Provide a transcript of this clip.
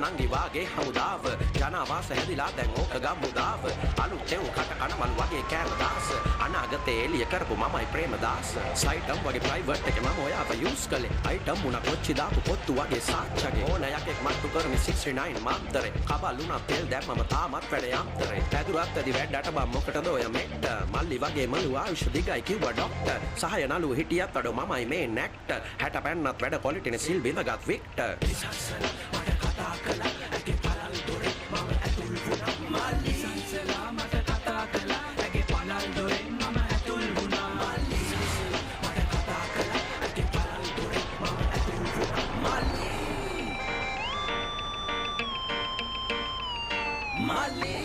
නංගි වාගේ හමුදාව ජනවාස හැදිලා දැන් ඕක ගම්මුදාව අලුතෙන් කට කන මල් වගේ කෑමදාස අනාගතේ එළිය කරපු මමයි ප්‍රේමදාස සයිටම් වගේ ප්‍රයිවට් එකේ මම ඔයාව යූස් කළේ අයිටම් මුණ කොච්චි දාපු පොත්තු වගේ සාච්චගේ ඕන යකෙක් මට්ටු කරමි 69 මාත්තරේ කබලුණා තෙල් දැම්මම තාමත් වැඩේ අම්තරේ පැදුරත් ඇදි වැඩට බම් මොකටද ඔය මෙට්ට මල්ලි වගේ මලු ආයුෂ දිගයි කිව්වා ඩොක්ටර් සහය නළු හිටියත් අඩෝ මමයි මේ නැක්ට 60 පැන්නත් වැඩ කොලිටිනේ සිල් බිඳගත් වික්ටර් ඉසස්සල මට කතා කළා ඇගේ පළල් දොරේ මම ඇතුල් වුණා මල්ලි ඉසස්සල මට කතා කළා ඇගේ පළල් දොරේ මම ඇතුල් වුණා මල්ලි ඉසස්සල මට කතා කළා ඇගේ පළල් දොරේ මම ඇතුල් වුණා මල්ලි මල්ලි